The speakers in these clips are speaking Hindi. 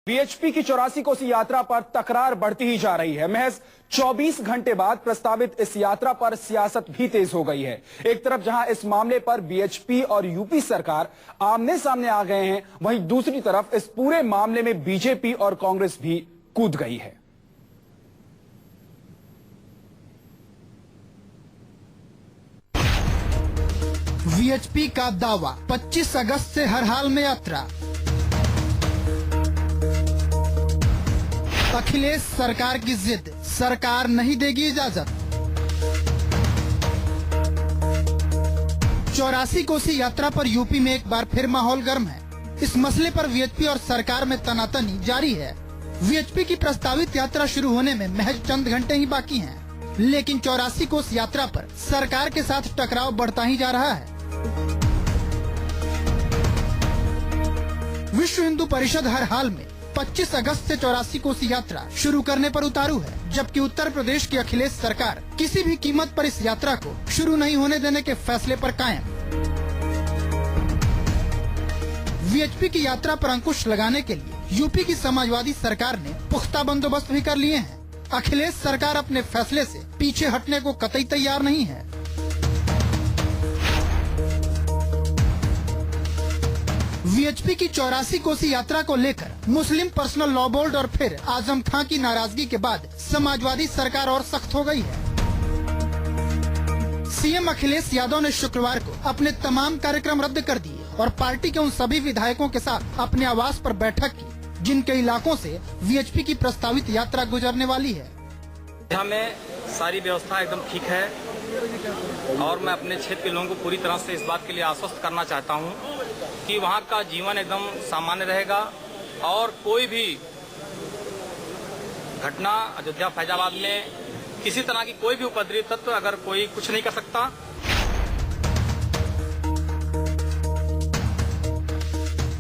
बीएचपी की 84 कोसी यात्रा पर तकरार बढ़ती ही जा रही है। महज 24 घंटे बाद प्रस्तावित इस यात्रा पर सियासत भी तेज हो गई है। एक तरफ जहां इस मामले पर बीएचपी और यूपी सरकार आमने सामने आ गए हैं, वहीं दूसरी तरफ इस पूरे मामले में बीजेपी और कांग्रेस भी कूद गई है। बीएचपी का दावा 25 अगस्त से हर हाल में यात्रा। अखिलेश सरकार की जिद, सरकार नहीं देगी इजाजत। 84 कोसी यात्रा पर यूपी में एक बार फिर माहौल गर्म है। इस मसले पर बीएचपी और सरकार में तनातनी जारी है। बीएचपी की प्रस्तावित यात्रा शुरू होने में महज चंद घंटे ही बाकी हैं, लेकिन 84 कोस यात्रा पर सरकार के साथ टकराव बढ़ता ही जा रहा है। विश्व हिंदू परिषद हर हाल में 25 अगस्त से 84 कोसी यात्रा शुरू करने पर उतारू है, जबकि उत्तर प्रदेश की अखिलेश सरकार किसी भी कीमत पर इस यात्रा को शुरू नहीं होने देने के फैसले पर कायम। बीएचपी की यात्रा पर अंकुश लगाने के लिए यूपी की समाजवादी सरकार ने पुख्ता बंदोबस्त भी कर लिए हैं। अखिलेश सरकार अपने फैसले से पीछे हटने को कतई तैयार नहीं है। बीएचपी की 84 कोसी यात्रा को लेकर मुस्लिम पर्सनल लॉ बोर्ड और फिर आजम खां की नाराजगी के बाद समाजवादी सरकार और सख्त हो गई है। सीएम अखिलेश यादव ने शुक्रवार को अपने तमाम कार्यक्रम रद्द कर दिए और पार्टी के उन सभी विधायकों के साथ अपने आवास पर बैठक की जिनके इलाकों से बीएचपी की प्रस्तावित यात्रा गुजरने वाली है। यहाँ में सारी व्यवस्था एकदम ठीक है और मैं अपने क्षेत्र के लोगों को पूरी तरह से इस बात के लिए आश्वस्त करना चाहता हूँ कि वहाँ का जीवन एकदम सामान्य रहेगा और कोई भी घटना अयोध्या फैजाबाद में किसी तरह की कोई भी उपद्रवी तत्व अगर कोई कुछ नहीं कर सकता।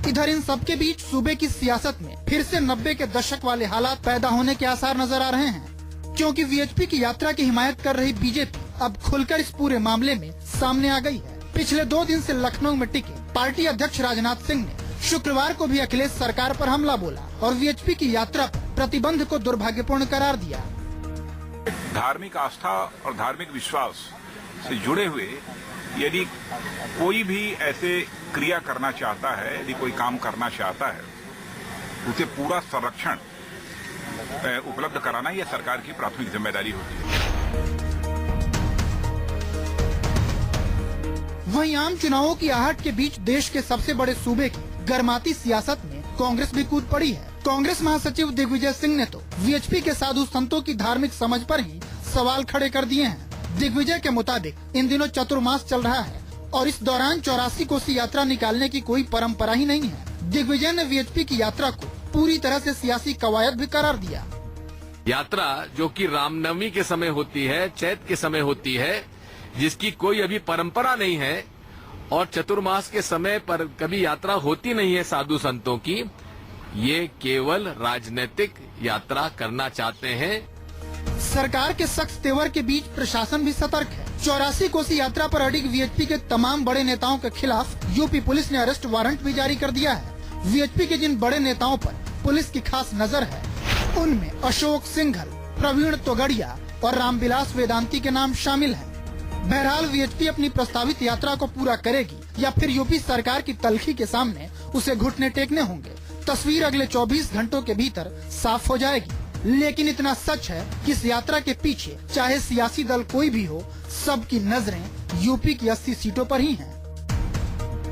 इधर इन सबके बीच सूबे की सियासत में फिर से 90 के दशक वाले हालात पैदा होने के आसार नजर आ रहे हैं, क्योंकि बीएचपी की यात्रा की हिमायत कर रही बीजेपी अब खुलकर इस पूरे मामले में सामने आ गई है। पिछले 2 दिन से लखनऊ में टिके पार्टी अध्यक्ष राजनाथ सिंह ने शुक्रवार को भी अखिलेश सरकार पर हमला बोला और बीएचपी की यात्रा पर प्रतिबंध को दुर्भाग्यपूर्ण करार दिया। धार्मिक आस्था और धार्मिक विश्वास से जुड़े हुए यदि कोई भी ऐसे क्रिया करना चाहता है, यदि कोई काम करना चाहता है, उसे पूरा संरक्षण उपलब्ध कराना यह सरकार की प्राथमिक जिम्मेदारी होती है। वहीं आम चुनावों की आहट के बीच देश के सबसे बड़े सूबे की गर्माती सियासत में कांग्रेस भी कूद पड़ी है। कांग्रेस महासचिव दिग्विजय सिंह ने तो बीएचपी के साधु संतों की धार्मिक समझ पर ही सवाल खड़े कर दिए हैं। दिग्विजय के मुताबिक इन दिनों चतुर्मास चल रहा है और इस दौरान 84 कोसी यात्रा निकालने की कोई परंपरा ही नहीं है। दिग्विजय ने बीएचपी की यात्रा को पूरी तरह से सियासी कवायद भी करार दिया। यात्रा जो कि रामनवमी के समय होती है, चैत के समय होती है, जिसकी कोई अभी परंपरा नहीं है और चतुर्मास के समय पर कभी यात्रा होती नहीं है साधु संतों की, ये केवल राजनीतिक यात्रा करना चाहते हैं। सरकार के सख्त तेवर के बीच प्रशासन भी सतर्क है। 84 कोसी यात्रा पर अडिग बीएचपी के तमाम बड़े नेताओं के खिलाफ यूपी पुलिस ने अरेस्ट वारंट भी जारी कर दिया है। बीएचपी के जिन बड़े नेताओं पर पुलिस की खास नजर है, उनमें अशोक सिंघल, प्रवीण तोगड़िया और रामविलास वेदांती के नाम शामिल हैं। बहरहाल बीएचपी अपनी प्रस्तावित यात्रा को पूरा करेगी या फिर यूपी सरकार की तलखी के सामने उसे घुटने टेकने होंगे, तस्वीर अगले 24 घंटों के भीतर साफ हो जाएगी। लेकिन इतना सच है कि इस यात्रा के पीछे चाहे सियासी दल कोई भी हो, सबकी नजरें यूपी की 80 सीटों पर ही हैं।